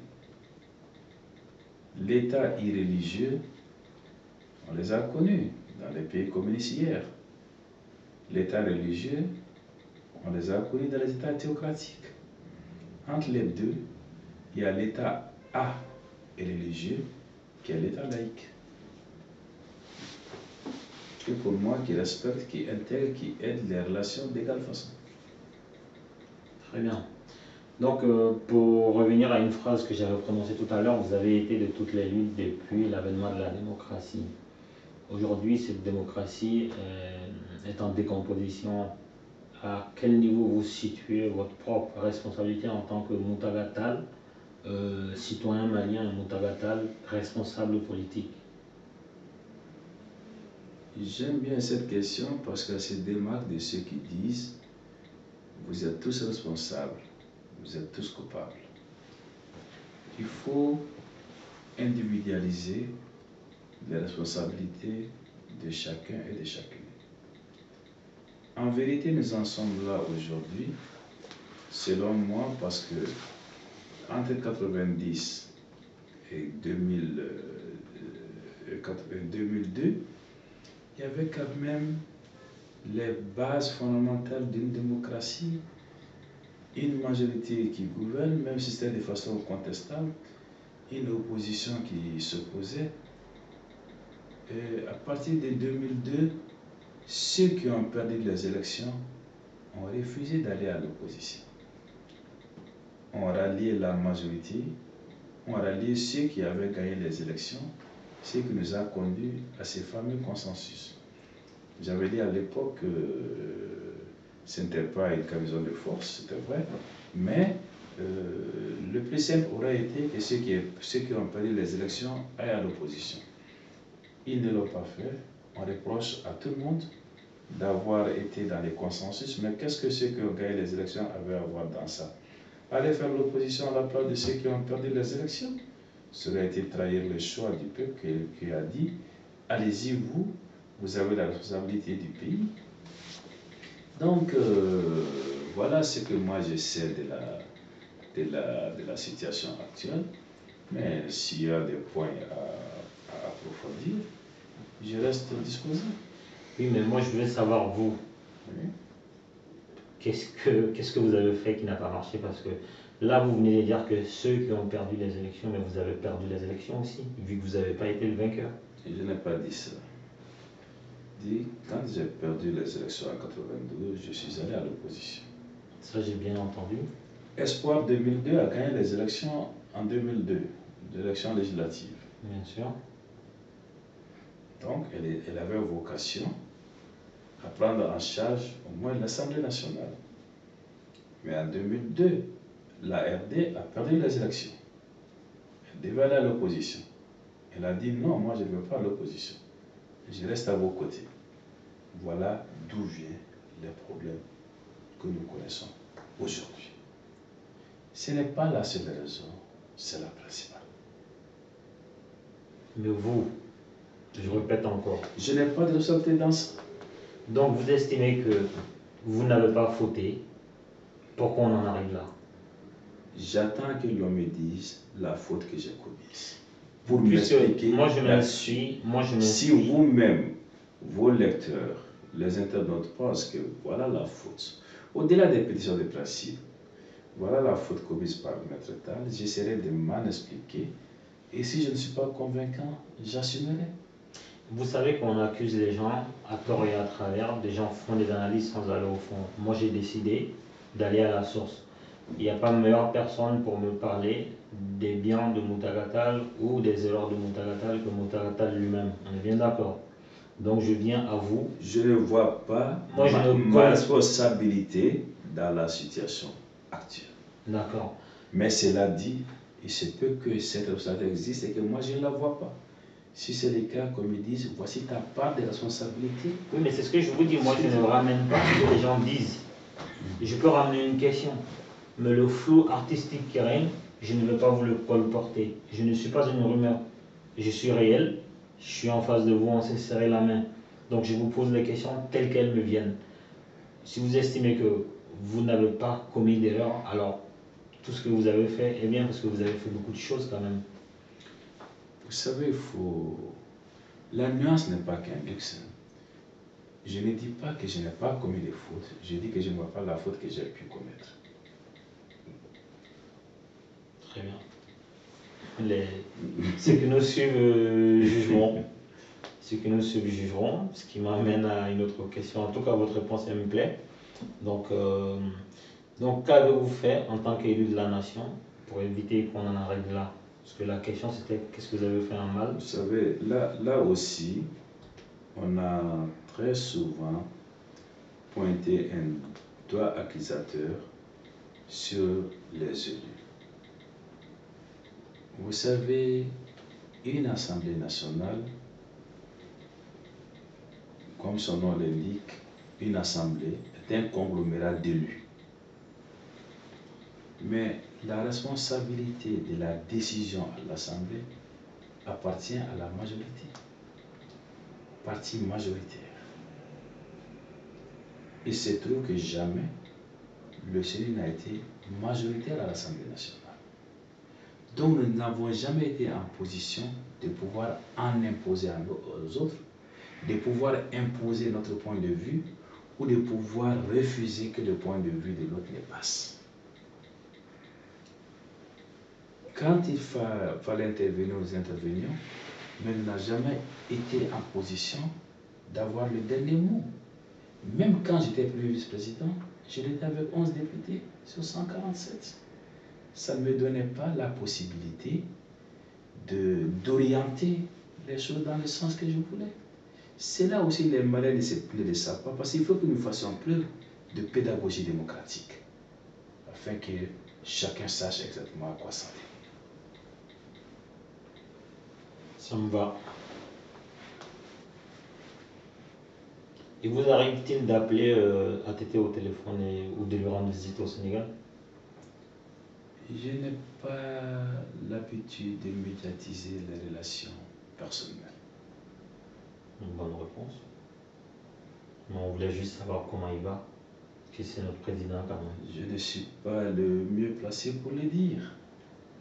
L'État irréligieux, on les a connus dans les pays communistes hier. L'État religieux, on les a connus dans les États théocratiques. Entre les deux, il y a l'État et religieux, qui est l'État laïque. Et pour moi, qui respecte, qui intègre, qui aide les relations d'égale façon. Très bien. Donc, pour revenir à une phrase que j'avais prononcée tout à l'heure, vous avez été de toutes les luttes depuis l'avènement de la démocratie. Aujourd'hui, cette démocratie est en décomposition. À quel niveau vous situez votre propre responsabilité en tant que Moutaga Tall, citoyen malien et Moutaga Tall, responsable politique? J'aime bien cette question parce qu'elle se démarque de ceux qui disent « vous êtes tous responsables, vous êtes tous coupables ». Il faut individualiser les responsabilités de chacun et de chacune. En vérité, nous en sommes là aujourd'hui, selon moi, parce que entre 1990 et 2002, il y avait quand même les bases fondamentales d'une démocratie, une majorité qui gouverne, même si c'était de façon contestable, une opposition qui s'opposait, à partir de 2002, ceux qui ont perdu les élections ont refusé d'aller à l'opposition. On rallié la majorité, on rallié ceux qui avaient gagné les élections, ce qui nous a conduit à ces fameux consensus. J'avais dit à l'époque que ce n'était pas une camisole de force, c'était vrai, mais le plus simple aurait été que ceux qui ont perdu les élections aillent à l'opposition. Ils ne l'ont pas fait. On reproche à tout le monde d'avoir été dans les consensus, mais qu'est-ce que ceux qui ont gagné les élections avaient à voir dans ça? Aller faire l'opposition à la place de ceux qui ont perdu les élections, ça aurait été trahir le choix du peuple qui a dit allez-y, vous avez la responsabilité du pays. Donc, voilà ce que moi je sais de la situation actuelle. Mais s'il y a des points à approfondir, je reste disposé. Oui, mais moi je voulais savoir, vous, Oui. qu'est-ce que vous avez fait qui n'a pas marché? Parce que là, vous venez de dire que ceux qui ont perdu les élections, mais vous avez perdu les élections aussi, vu que vous n'avez pas été le vainqueur. Et je n'ai pas dit ça. Quand j'ai perdu les élections en 92, je suis allé à l'opposition. Ça, j'ai bien entendu. Espoir 2002 a gagné les élections en 2002, l'élection législative. Bien sûr. Donc, elle avait vocation à prendre en charge au moins l'Assemblée nationale. Mais en 2002, la RD a perdu les élections. Elle devait aller à l'opposition. Elle a dit non, moi je ne veux pas à l'opposition. Je reste à vos côtés. Voilà d'où viennent les problèmes que nous connaissons aujourd'hui. Ce n'est pas la seule raison, c'est la principale. Mais vous, je répète encore. Je n'ai pas de responsabilité dans ça. Donc vous estimez que vous n'avez pas fauté. Pourquoi on en arrive là? J'attends que l'on me dise la faute que j'ai commise. Pour Puisque m'expliquer. moi je m'inscris. Si vous-même, vos lecteurs, les internautes pensent que voilà la faute, au-delà des pétitions de principe, voilà la faute commise par Maître Tal, j'essaierai de m'en expliquer. Et si je ne suis pas convaincant, j'assumerai. Vous savez qu'on accuse les gens à tort et à travers, des gens font des analyses sans aller au fond. Moi j'ai décidé d'aller à la source. Il n'y a pas meilleure personne pour me parler des biens de Moutagatal ou des erreurs de Moutagatal que Moutagatal lui-même. On est bien d'accord. Donc je viens à vous. Je ne vois pas ma responsabilité dans la situation actuelle. D'accord. Mais cela dit, il se peut que cette responsabilité existe et que moi je ne la vois pas. Si c'est le cas, comme ils disent, voici ta part de responsabilité. Oui, mais c'est ce que je vous dis. Moi, je ne ramène pas ce que les gens disent. Je peux ramener une question. Mais le flou artistique qui règne, je ne vais pas vous le colporter. Je ne suis pas une rumeur. Je suis réel. Je suis en face de vous, on s'est serré la main. Donc, je vous pose les questions telles qu'elles me viennent. Si vous estimez que vous n'avez pas commis d'erreur, alors tout ce que vous avez fait est bien parce que vous avez fait beaucoup de choses quand même. Vous savez, la nuance n'est pas qu'un luxe. Je ne dis pas que je n'ai pas commis de fautes, je dis que je ne vois pas la faute que j'ai pu commettre. Très bien. Ceux qui nous suivent jugeront. Ceux qui nous suivent jugeront, ce qui m'amène à une autre question. En tout cas, votre réponse, elle me plaît. Donc qu'avez-vous fait en tant qu'élu de la nation pour éviter qu'on en arrive là? Parce que la question, c'était qu'est-ce que vous avez fait en mal? Vous savez, là aussi, on a très souvent pointé un doigt accusateur sur les élus. Vous savez, une assemblée nationale, comme son nom l'indique, une assemblée est un conglomérat d'élus. Mais la responsabilité de la décision à l'Assemblée appartient à la majorité, parti majoritaire. Il se trouve que jamais le Sénat n'a été majoritaire à l'Assemblée nationale. Donc nous n'avons jamais été en position de pouvoir en imposer aux autres, de pouvoir imposer notre point de vue ou de pouvoir refuser que le point de vue de l'autre ne passe. Quand il fallait intervenir, nous intervenions, mais n'a jamais été en position d'avoir le dernier mot. Même quand j'étais premier vice-président, je l'étais avec 11 députés sur 147. Ça ne me donnait pas la possibilité d'orienter les choses dans le sens que je voulais. C'est là aussi les malins ne le savent pas, parce qu'il faut que nous fassions preuve de pédagogie démocratique, afin que chacun sache exactement à quoi s'en est. Ça me va. Et vous arrive-t-il d'appeler ATT au téléphone ou de lui rendre visite au Sénégal? Je n'ai pas l'habitude de médiatiser les relations personnelles. Une bonne réponse. Mais on voulait juste savoir comment il va. Parce que c'est notre président quand même. Je ne suis pas le mieux placé pour le dire.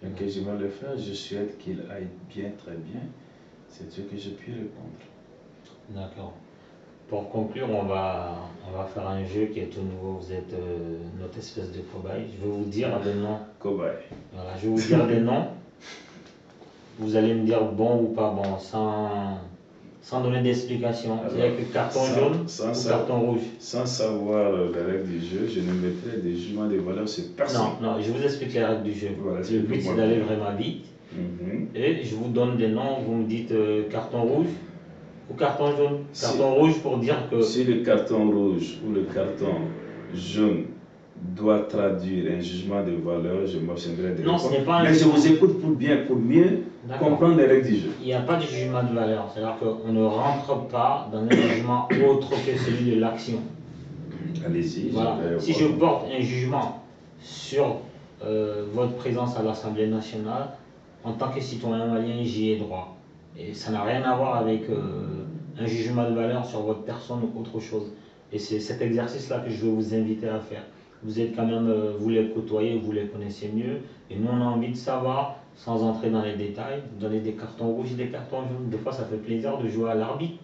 Et que je vais le faire, je souhaite qu'il aille bien, très bien. C'est ce que je puis répondre. D'accord. Pour conclure, on va faire un jeu qui est tout nouveau. Vous êtes notre espèce de cobaye. Je vais vous dire des noms. Cobaye. Voilà, je vais vous dire des noms. Vous allez me dire bon ou pas bon, sans donner d'explication. C'est-à-dire que carton jaune ou carton rouge. Sans savoir les règles du jeu, je ne mettrai des jugements de valeur sur personne. Non, je vous explique les règles du jeu. Voilà, le but, c'est d'aller vraiment vite. Et je vous donne des noms, vous me dites carton rouge ou carton jaune. Carton rouge pour dire que... Si le carton rouge ou le carton jaune doit traduire un jugement de valeur, je m'abstiendrai de Non, ce n'est pas un mais je vous écoute pour mieux comprendre les règles du jeu. Il n'y a pas de jugement de valeur, c'est-à-dire qu'on ne rentre pas dans un jugement autre que celui de l'action. Allez-y. Voilà. Si je porte un jugement sur votre présence à l'Assemblée nationale, en tant que citoyen malien, j'y ai droit. Et ça n'a rien à voir avec un jugement de valeur sur votre personne ou autre chose. Et c'est cet exercice-là que je veux vous inviter à faire. Vous êtes quand même, vous les côtoyez, vous les connaissez mieux. Et nous, on a envie de savoir, sans entrer dans les détails, donner des cartons rouges et des cartons jaunes. Des fois, ça fait plaisir de jouer à l'arbitre.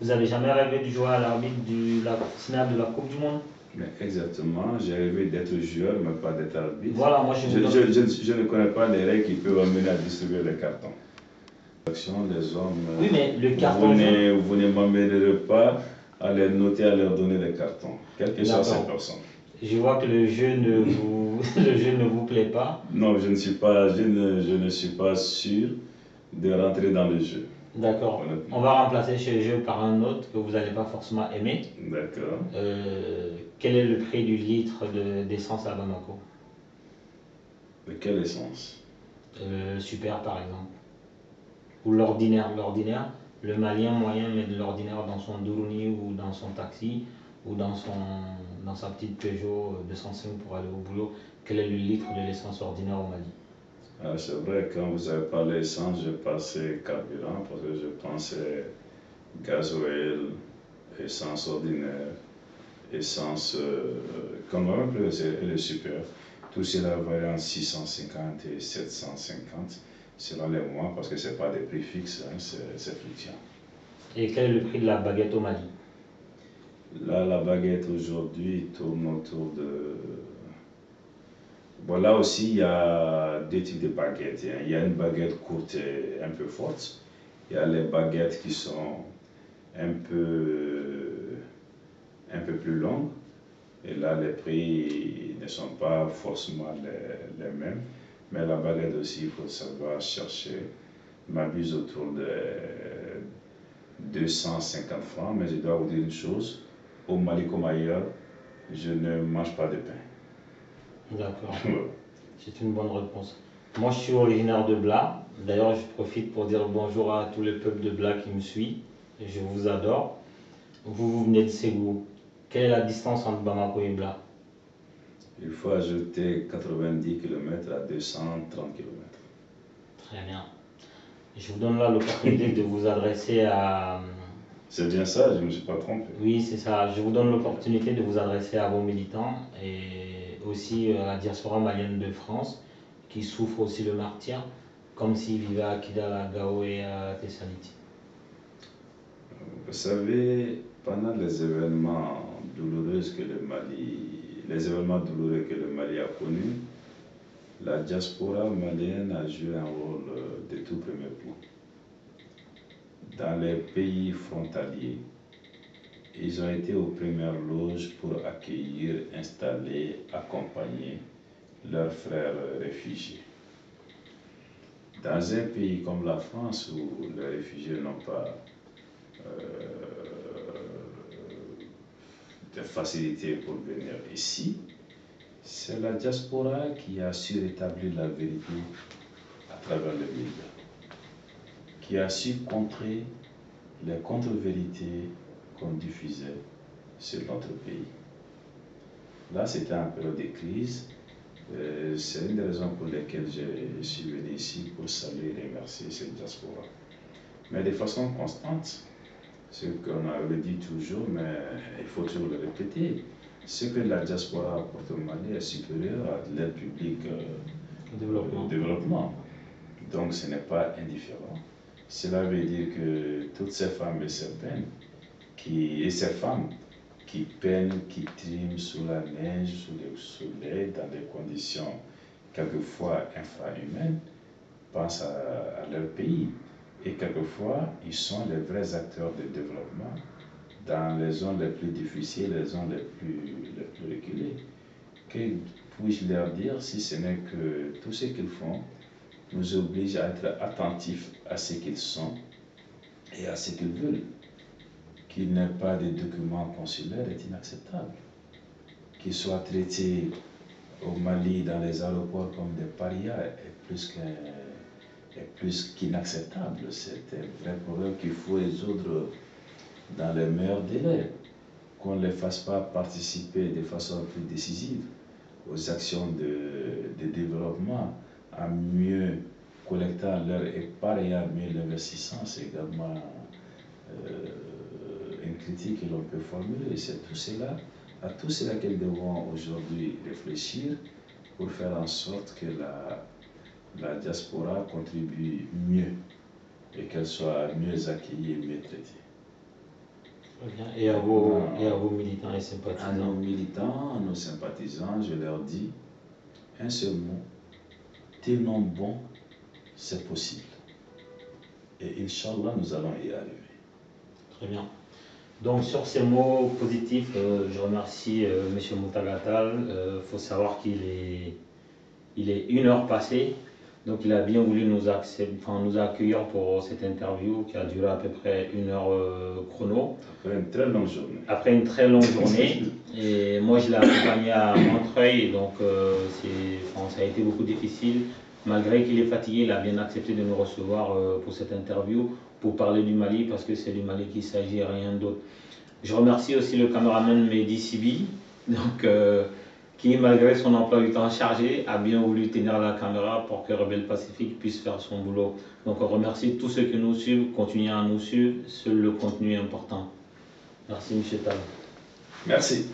Vous n'avez jamais rêvé de jouer à l'arbitre de la finale de la Coupe du Monde? Mais exactement, j'ai rêvé d'être joueur, mais pas d'être arbitre. Voilà, moi je ne connais pas les règles qui peuvent amener à distribuer les cartons. Les hommes, oui, mais le carton vous ne m'emmènerez pas à les noter, à leur donner des cartons, quelle que soit cette personne. Je vois que le jeu ne vous plaît pas. Non, je ne suis pas sûr de rentrer dans le jeu. D'accord. On va remplacer ce jeu par un autre que vous n'allez pas forcément aimer. D'accord. Quel est le prix du litre d'essence à Bamako? De quelle essence? Super par exemple. Ou l'ordinaire. Le malien moyen met de l'ordinaire dans son Dourouni ou dans son taxi ou dans sa petite Peugeot 205 pour aller au boulot. Quel est le litre de l'essence ordinaire au Mali? C'est vrai, quand vous avez parlé essence, je passais carburant parce que je pensais gasoil, essence ordinaire, essence comme un peu le super. Tout cela varie en 650 et 750 selon les mois parce que ce n'est pas des prix fixes, hein, c'est fluctuant. Et quel est le prix de la baguette au Mali? Là, la baguette aujourd'hui tourne autour de... Bon, là aussi, il y a deux types de baguettes. Hein. Il y a une baguette courte et un peu forte. Il y a les baguettes qui sont un peu plus longues. Et là, les prix ne sont pas forcément les mêmes. Mais la baguette aussi, il faut savoir chercher. Je m'abuse autour de 250 francs. Mais je dois vous dire une chose. Au Mali comme ailleurs, je ne mange pas de pain. D'accord. C'est une bonne réponse. Moi, je suis originaire de Bla. D'ailleurs, je profite pour dire bonjour à tout le peuple de Bla qui me suit. Je vous adore. Vous venez de Ségou. Quelle est la distance entre Bamako et Bla? Il faut ajouter 90 km à 230 km. Très bien. Je vous donne là l'opportunité de vous adresser à... C'est bien ça, je ne me suis pas trompé. Oui, c'est ça. Je vous donne l'opportunité de vous adresser à vos militants et aussi à la diaspora malienne de France qui souffre aussi le martyre, comme s'ils vivaient à Kidal, à Gao et à Tessaliti. Vous savez, pendant les événements douloureux que le Mali a connus, la diaspora malienne a joué un rôle de tout premier plan. dans les pays frontaliers, ils ont été aux premières loges pour accueillir, installer, accompagner leurs frères réfugiés. Dans un pays comme la France, où les réfugiés n'ont pas de facilité pour venir ici, c'est la diaspora qui a su rétablir la vérité à travers les médias, qui a su contrer les contre-vérités qu'on diffusait sur notre pays. Là, c'était en période de crise. C'est une des raisons pour lesquelles je suis venu ici pour saluer et remercier cette diaspora. Mais de façon constante, ce qu'on avait dit toujours, mais il faut toujours le répéter, ce que la diaspora apporte au Mali est supérieur à l'aide publique au développement. Donc ce n'est pas indifférent. Cela veut dire que toutes ces femmes et ces peines ces femmes qui peinent, qui triment sous la neige, sous le soleil, dans des conditions quelquefois infrahumaines, pensent à leur pays. Et quelquefois, ils sont les vrais acteurs de développement dans les zones les plus difficiles, les zones les plus reculées. Que puis-je leur dire si ce n'est que tout ce qu'ils font nous oblige à être attentifs à ce qu'ils sont et à ce qu'ils veulent. Qu'il n'ait pas de documents consulaires est inacceptable. Qu'ils soient traités au Mali dans les aéroports comme des parias est plus qu'inacceptable. C'est un vrai problème qu'il faut résoudre dans les meilleurs délais. Qu'on ne les fasse pas participer de façon plus décisive aux actions de développement, en mieux collectant leur épargne et en mieux l'investissement, c'est également une critique que l'on peut formuler. C'est à tout cela qu'elles devront aujourd'hui réfléchir pour faire en sorte que la diaspora contribue mieux et qu'elle soit mieux accueillie et mieux traitée. Très bien. Et à vos militants et sympathisants? À nos militants, à nos sympathisants, je leur dis un seul mot: tenons bon, c'est possible. Et Inch'Allah, nous allons y arriver. Très bien. Donc sur ces mots positifs, je remercie M. Moutagatal. Faut savoir qu'il est 1 heure passée. Donc il a bien voulu nous accueillir pour cette interview qui a duré à peu près 1 heure chrono. Après une très longue journée. Après une très longue journée. Et moi je l'ai accompagné à Montreuil, donc ça a été beaucoup difficile. Malgré qu'il est fatigué, il a bien accepté de nous recevoir pour cette interview, pour parler du Mali, parce que c'est du Mali qu'il s'agit et rien d'autre. Je remercie aussi le caméraman Mehdi Sibi, donc, qui, malgré son emploi du temps chargé, a bien voulu tenir la caméra pour que Rebelle Pacifique puisse faire son boulot. Donc on remercie tous ceux qui nous suivent, continuez à nous suivre, seul le contenu est important. Merci M. Tal. Merci.